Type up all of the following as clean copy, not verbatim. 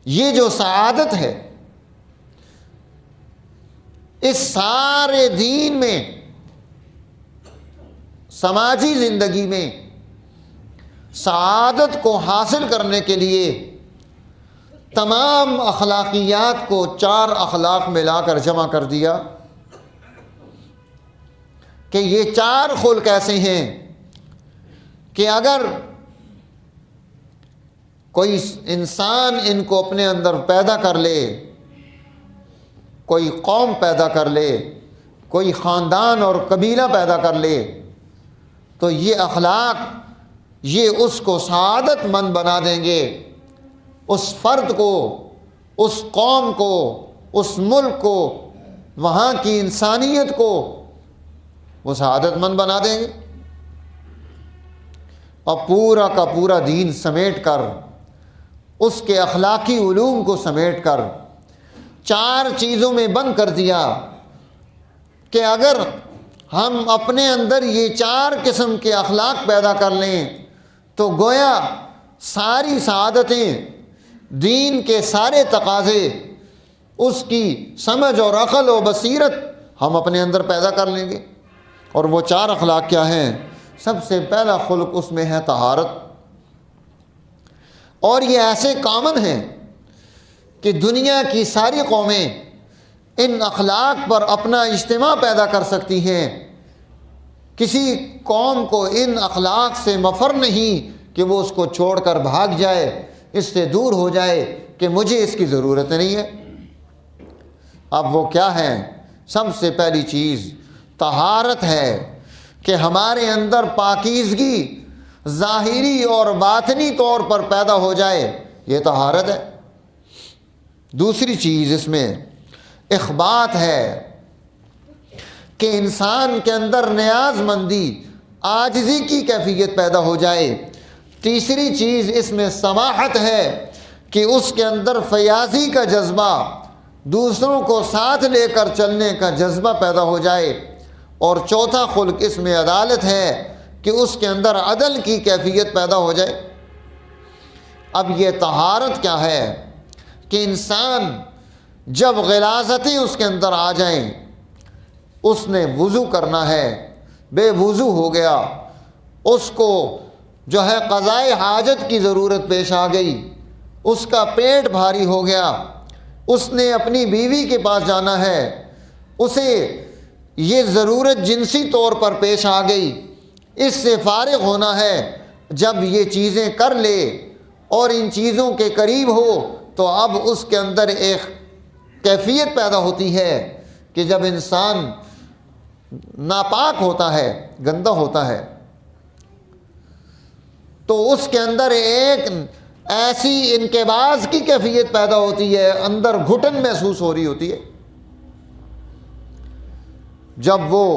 یہ جو سعادت ہے اس سارے دین میں، سماجی زندگی میں سعادت کو حاصل کرنے کے لیے تمام اخلاقیات کو 4 اخلاق میں لا کر جمع کر دیا کہ یہ 4 خلق ایسے ہیں کہ اگر کوئی انسان ان کو اپنے اندر پیدا کر لے، کوئی قوم پیدا کر لے، کوئی خاندان اور قبیلہ پیدا کر لے، تو یہ اخلاق یہ اس کو سعادت مند بنا دیں گے، اس فرد کو، اس قوم کو، اس ملک کو، وہاں کی انسانیت کو وہ سعادت مند بنا دیں گے۔ اور پورا کا پورا دین سمیٹ کر، اس کے اخلاقی علوم کو سمیٹ کر 4 چیزوں میں بند کر دیا کہ اگر ہم اپنے اندر یہ 4 قسم کے اخلاق پیدا کر لیں تو گویا ساری سعادتیں، دین کے سارے تقاضے، اس کی سمجھ اور عقل و بصیرت ہم اپنے اندر پیدا کر لیں گے۔ اور وہ 4 اخلاق کیا ہیں؟ سب سے پہلا خلق اس میں ہے طہارت، اور یہ ایسے کامن ہیں کہ دنیا کی ساری قومیں ان اخلاق پر اپنا اجتماع پیدا کر سکتی ہیں۔ کسی قوم کو ان اخلاق سے مفر نہیں کہ وہ اس کو چھوڑ کر بھاگ جائے، اس سے دور ہو جائے کہ مجھے اس کی ضرورت نہیں ہے۔ اب وہ کیا ہے؟ سب سے پہلی چیز طہارت ہے کہ ہمارے اندر پاکیزگی ظاہری اور باطنی طور پر پیدا ہو جائے، یہ طہارت ہے۔ دوسری چیز اس میں اخبات ہے کہ انسان کے اندر نیاز مندی، عاجزی کی کیفیت پیدا ہو جائے۔ تیسری چیز اس میں سماحت ہے کہ اس کے اندر فیاضی کا جذبہ، دوسروں کو ساتھ لے کر چلنے کا جذبہ پیدا ہو جائے۔ اور چوتھا خلق اس میں عدالت ہے کہ اس کے اندر عدل کی کیفیت پیدا ہو جائے۔ اب یہ طہارت کیا ہے کہ انسان جب غلاظتیں اس کے اندر آ جائیں، اس نے وضو کرنا ہے، بے وضو ہو گیا، اس کو جو ہے قضائے حاجت کی ضرورت پیش آ گئی، اس کا پیٹ بھاری ہو گیا، اس نے اپنی بیوی کے پاس جانا ہے، اسے یہ ضرورت جنسی طور پر پیش آ گئی، اس سے فارغ ہونا ہے۔ جب یہ چیزیں کر لے اور ان چیزوں کے قریب ہو تو اب اس کے اندر ایک کیفیت پیدا ہوتی ہے کہ جب انسان ناپاک ہوتا ہے، گندہ ہوتا ہے، تو اس کے اندر ایک ایسی انقباض کی کیفیت پیدا ہوتی ہے، اندر گھٹن محسوس ہو رہی ہوتی ہے۔ جب وہ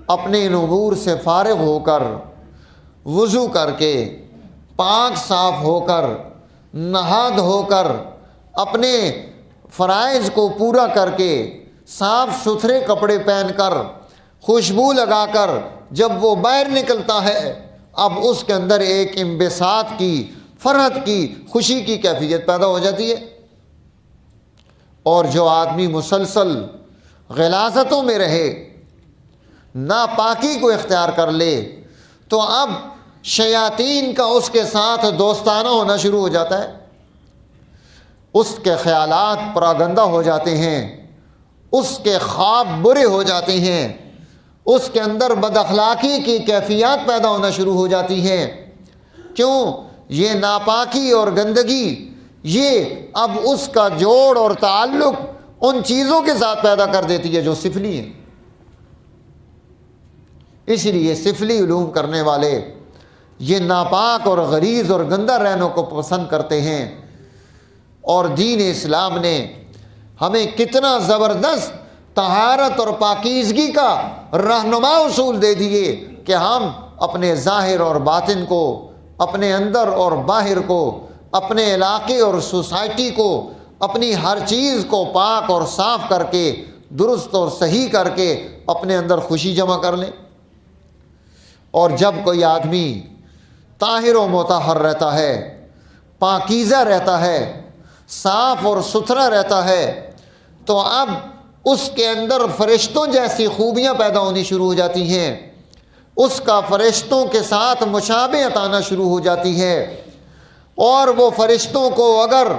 اپنے امور سے فارغ ہو کر، وضو کر کے، پاک صاف ہو کر، نہا دھو کر، اپنے فرائض کو پورا کر کے، صاف ستھرے کپڑے پہن کر، خوشبو لگا کر جب وہ باہر نکلتا ہے، اب اس کے اندر ایک انبساط کی، فرحت کی، خوشی کی کیفیت پیدا ہو جاتی ہے۔ اور جو آدمی مسلسل غلاظتوں میں رہے، ناپاکی کو اختیار کر لے، تو اب شیاطین کا اس کے ساتھ دوستانہ ہونا شروع ہو جاتا ہے، اس کے خیالات پراگندہ ہو جاتے ہیں، اس کے خواب برے ہو جاتے ہیں، اس کے اندر بد اخلاقی کی کیفیات پیدا ہونا شروع ہو جاتی ہیں۔ کیوں؟ یہ ناپاکی اور گندگی یہ اب اس کا جوڑ اور تعلق ان چیزوں کے ساتھ پیدا کر دیتی ہے جو سفلی ہیں۔ اس لیے سفلی علوم کرنے والے یہ ناپاک اور غلیظ اور گندہ رہنوں کو پسند کرتے ہیں۔ اور دین اسلام نے ہمیں کتنا زبردست طہارت اور پاکیزگی کا رہنما اصول دے دیے کہ ہم اپنے ظاہر اور باطن کو، اپنے اندر اور باہر کو، اپنے علاقے اور سوسائٹی کو، اپنی ہر چیز کو پاک اور صاف کر کے، درست اور صحیح کر کے اپنے اندر خوشی جمع کر لیں۔ اور جب کوئی آدمی طاہر و مطہر رہتا ہے، پاکیزہ رہتا ہے، صاف اور ستھرا رہتا ہے تو اب اس کے اندر فرشتوں جیسی خوبیاں پیدا ہونی شروع ہو جاتی ہیں، اس کا فرشتوں کے ساتھ مشابہت آنا شروع ہو جاتی ہے، اور وہ فرشتوں کو اگر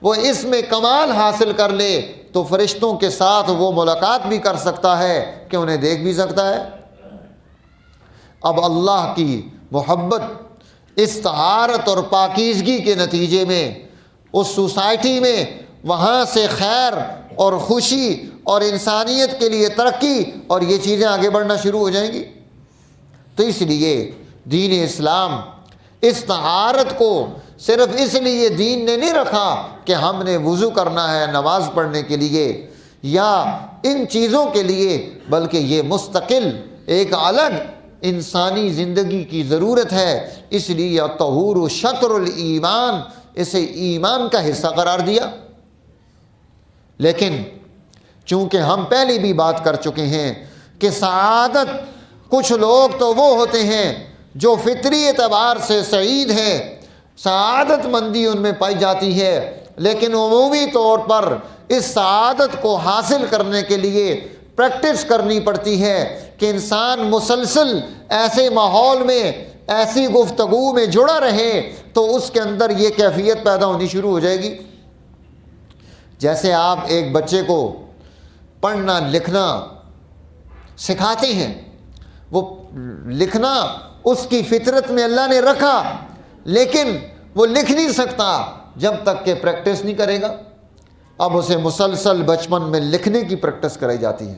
وہ اس میں کمال حاصل کر لے تو فرشتوں کے ساتھ وہ ملاقات بھی کر سکتا ہے کہ انہیں دیکھ بھی سکتا ہے۔ اب اللہ کی محبت اس طہارت اور پاکیزگی کے نتیجے میں اس سوسائٹی میں وہاں سے خیر اور خوشی اور انسانیت کے لیے ترقی اور یہ چیزیں آگے بڑھنا شروع ہو جائیں گی۔ تو اس لیے دین اسلام اس طہارت کو صرف اس لیے دین نے نہیں رکھا کہ ہم نے وضو کرنا ہے نماز پڑھنے کے لیے یا ان چیزوں کے لیے، بلکہ یہ مستقل ایک الگ انسانی زندگی کی ضرورت ہے۔ اس لیے الطہور شطر الایمان، اسے ایمان کا حصہ قرار دیا۔ لیکن چونکہ ہم پہلے بھی بات کر چکے ہیں کہ سعادت، کچھ لوگ تو وہ ہوتے ہیں جو فطری اعتبار سے سعید ہیں، سعادت مندی ان میں پائی جاتی ہے، لیکن عمومی طور پر اس سعادت کو حاصل کرنے کے لیے پریکٹس کرنی پڑتی ہے کہ انسان مسلسل ایسے ماحول میں، ایسی گفتگو میں جڑا رہے تو اس کے اندر یہ کیفیت پیدا ہونی شروع ہو جائے گی۔ جیسے آپ ایک بچے کو پڑھنا لکھنا سکھاتے ہیں، وہ لکھنا اس کی فطرت میں اللہ نے رکھا، لیکن وہ لکھ نہیں سکتا جب تک کہ پریکٹس نہیں کرے گا۔ اب اسے مسلسل بچپن میں لکھنے کی پریکٹس کرائی جاتی ہے۔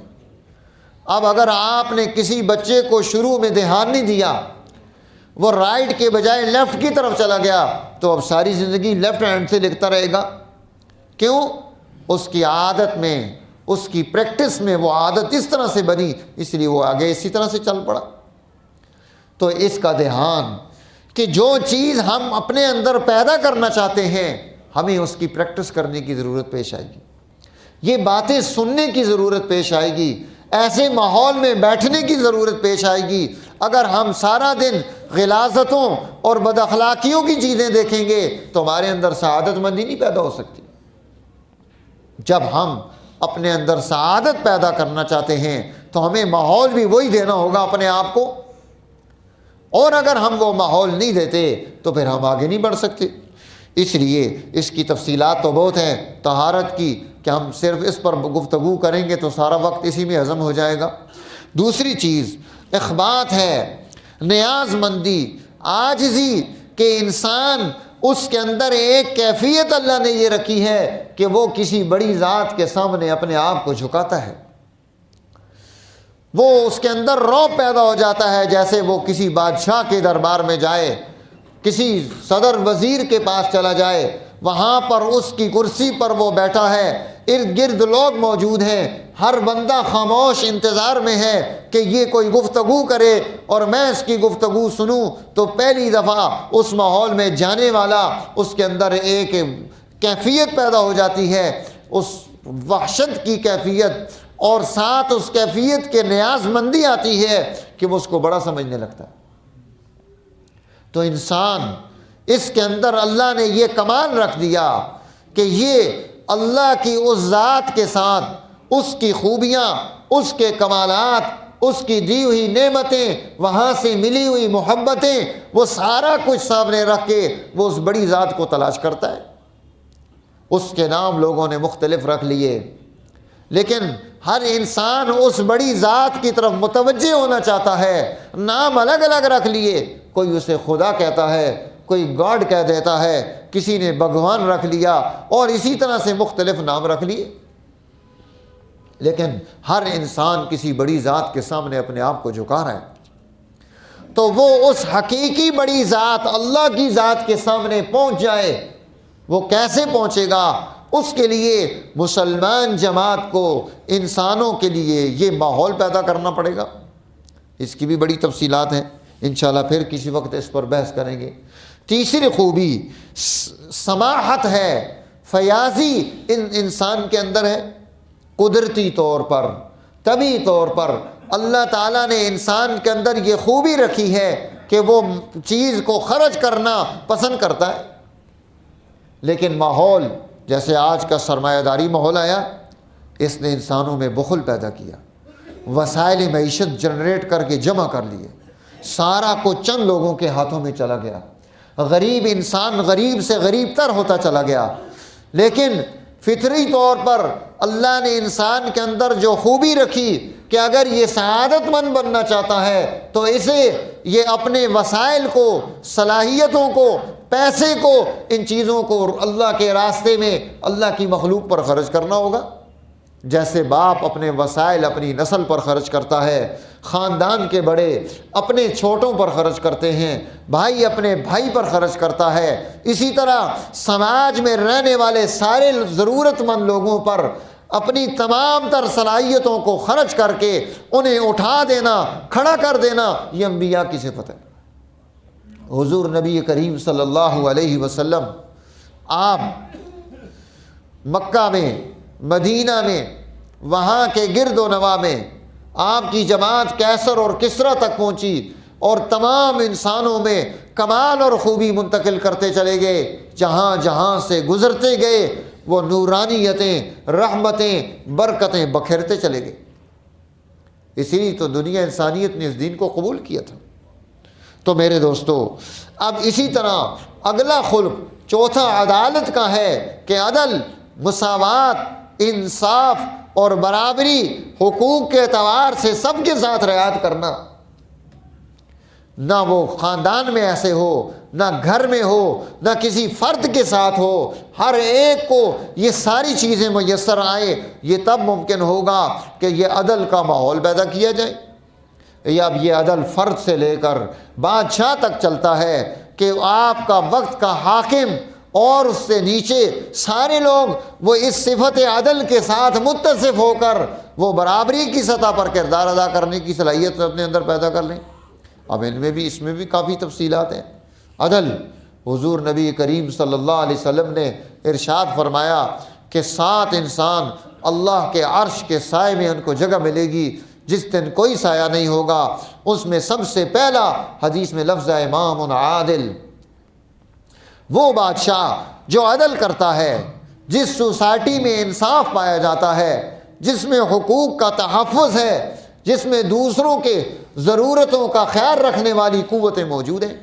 اب اگر آپ نے کسی بچے کو شروع میں دھیان نہیں دیا، وہ رائٹ کے بجائے لیفٹ کی طرف چلا گیا تو اب ساری زندگی لیفٹ ہینڈ سے لکھتا رہے گا۔ کیوں؟ اس کی عادت میں، اس کی پریکٹس میں وہ عادت اس طرح سے بنی، اس لیے وہ آگے اسی طرح سے چل پڑا۔ تو اس کا دھیان کہ جو چیز ہم اپنے اندر پیدا کرنا چاہتے ہیں ہمیں اس کی پریکٹس کرنے کی ضرورت پیش آئے گی، یہ باتیں سننے کی ضرورت پیش آئے گی، ایسے ماحول میں بیٹھنے کی ضرورت پیش آئے گی۔ اگر ہم سارا دن غلاظتوں اور بد اخلاقیوں کی چیزیں دیکھیں گے تو ہمارے اندر سعادت مندی نہیں پیدا ہو سکتی۔ جب ہم اپنے اندر سعادت پیدا کرنا چاہتے ہیں تو ہمیں ماحول بھی وہی دینا ہوگا اپنے آپ کو، اور اگر ہم وہ ماحول نہیں دیتے تو پھر ہم آگے نہیں بڑھ سکتے۔ اس لیے اس کی تفصیلات تو بہت ہیں طہارت کی کہ ہم صرف اس پر گفتگو کریں گے تو سارا وقت اسی میں ہضم ہو جائے گا۔ دوسری چیز اخبات ہے، نیاز مندی، عاجزی، کہ انسان اس کے اندر ایک کیفیت اللہ نے یہ رکھی ہے کہ وہ کسی بڑی ذات کے سامنے اپنے آپ کو جھکاتا ہے، وہ اس کے اندر رعب پیدا ہو جاتا ہے، جیسے وہ کسی بادشاہ کے دربار میں جائے، کسی صدر وزیر کے پاس چلا جائے، وہاں پر اس کی کرسی پر وہ بیٹھا ہے، ارد گرد لوگ موجود ہیں، ہر بندہ خاموش انتظار میں ہے کہ یہ کوئی گفتگو کرے اور میں اس کی گفتگو سنوں، تو پہلی دفعہ اس ماحول میں جانے والا اس کے اندر ایک کیفیت پیدا ہو جاتی ہے، اس وحشت کی کیفیت، اور ساتھ اس کیفیت کے نیاز مندی آتی ہے کہ وہ اس کو بڑا سمجھنے لگتا ہے۔ تو انسان اس کے اندر اللہ نے یہ کمال رکھ دیا کہ یہ اللہ کی اس ذات کے ساتھ اس کی خوبیاں، اس کے کمالات، اس کی دی ہوئی نعمتیں، وہاں سے ملی ہوئی محبتیں، وہ سارا کچھ سامنے رکھ کے وہ اس بڑی ذات کو تلاش کرتا ہے۔ اس کے نام لوگوں نے مختلف رکھ لیے، لیکن ہر انسان اس بڑی ذات کی طرف متوجہ ہونا چاہتا ہے، نام الگ الگ رکھ لیے، کوئی اسے خدا کہتا ہے، کوئی گاڈ کہہ دیتا ہے، کسی نے بھگوان رکھ لیا، اور اسی طرح سے مختلف نام رکھ لیے، لیکن ہر انسان کسی بڑی ذات کے سامنے اپنے آپ کو جھکا رہا ہے۔ تو وہ اس حقیقی بڑی ذات اللہ کی ذات کے سامنے پہنچ جائے، وہ کیسے پہنچے گا؟ اس کے لیے مسلمان جماعت کو، انسانوں کے لیے یہ ماحول پیدا کرنا پڑے گا۔ اس کی بھی بڑی تفصیلات ہیں، انشاءاللہ پھر کسی وقت اس پر بحث کریں گے۔ تیسری خوبی سماحت ہے، فیاضی انسان کے اندر ہے۔ قدرتی طور پر، طبعی طور پر اللہ تعالیٰ نے انسان کے اندر یہ خوبی رکھی ہے کہ وہ چیز کو خرچ کرنا پسند کرتا ہے، لیکن ماحول جیسے آج کا سرمایہ داری ماحول آیا، اس نے انسانوں میں بخل پیدا کیا، وسائل معیشت جنریٹ کر کے جمع کر لیے، سارا کو چند لوگوں کے ہاتھوں میں چلا گیا، غریب انسان غریب سے غریب تر ہوتا چلا گیا۔ لیکن فطری طور پر اللہ نے انسان کے اندر جو خوبی رکھی کہ اگر یہ سعادت مند بننا چاہتا ہے تو اسے یہ اپنے وسائل کو، صلاحیتوں کو، پیسے کو، ان چیزوں کو اللہ کے راستے میں اللہ کی مخلوق پر خرچ کرنا ہوگا۔ جیسے باپ اپنے وسائل اپنی نسل پر خرچ کرتا ہے، خاندان کے بڑے اپنے چھوٹوں پر خرچ کرتے ہیں، بھائی اپنے بھائی پر خرچ کرتا ہے، اسی طرح سماج میں رہنے والے سارے ضرورت مند لوگوں پر اپنی تمام تر صلاحیتوں کو خرچ کر کے انہیں اٹھا دینا، کھڑا کر دینا، یہ انبیاء کی صفت ہے۔ حضور نبی کریم صلی اللہ علیہ وسلم آپ مکہ میں، مدینہ میں، وہاں کے گرد و نواح میں آپ کی جماعت کیسر اور کسرا تک پہنچی اور تمام انسانوں میں کمال اور خوبی منتقل کرتے چلے گئے۔ جہاں جہاں سے گزرتے گئے وہ نورانیتیں، رحمتیں، برکتیں بکھیرتے چلے گئے۔ اسی لیے تو دنیا انسانیت نے اس دین کو قبول کیا تھا۔ تو میرے دوستو، اب اسی طرح اگلا خلق چوتھا عدالت کا ہے کہ عدل، مساوات، انصاف اور برابری، حقوق کے اعتبار سے سب کے ساتھ رعایت کرنا۔ نہ وہ خاندان میں ایسے ہو، نہ گھر میں ہو، نہ کسی فرد کے ساتھ ہو، ہر ایک کو یہ ساری چیزیں میسر آئے، یہ تب ممکن ہوگا کہ یہ عدل کا ماحول پیدا کیا جائے۔ اب یہ عدل فرد سے لے کر بادشاہ تک چلتا ہے کہ آپ کا وقت کا حاکم اور اس سے نیچے سارے لوگ وہ اس صفت عدل کے ساتھ متصف ہو کر وہ برابری کی سطح پر کردار ادا کرنے کی صلاحیت اپنے اندر پیدا کر لیں۔ اب اس میں بھی کافی تفصیلات ہیں۔ عدل، حضور نبی کریم صلی اللہ علیہ وسلم نے ارشاد فرمایا کہ 7 انسان اللہ کے عرش کے سائے میں ان کو جگہ ملے گی جس دن کوئی سایہ نہیں ہوگا۔ اس میں سب سے پہلا حدیث میں لفظ ہے امام عادل، وہ بادشاہ جو عدل کرتا ہے، جس سوسائٹی میں انصاف پایا جاتا ہے، جس میں حقوق کا تحفظ ہے، جس میں دوسروں کے ضرورتوں کا خیال رکھنے والی قوتیں موجود ہیں،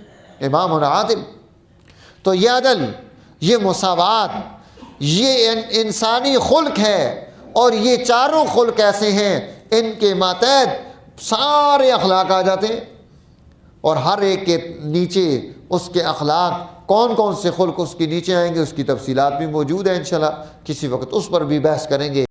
امام عادل۔ تو یہ عدل، یہ مساوات، یہ انسانی خلق ہے، اور یہ چاروں خلق ایسے ہیں ان کے ماتحت سارے اخلاق آ جاتے ہیں، اور ہر ایک کے نیچے اس کے اخلاق، کون کون سے خلق اس کے نیچے آئیں گے، اس کی تفصیلات بھی موجود ہیں، انشاءاللہ کسی وقت اس پر بھی بحث کریں گے۔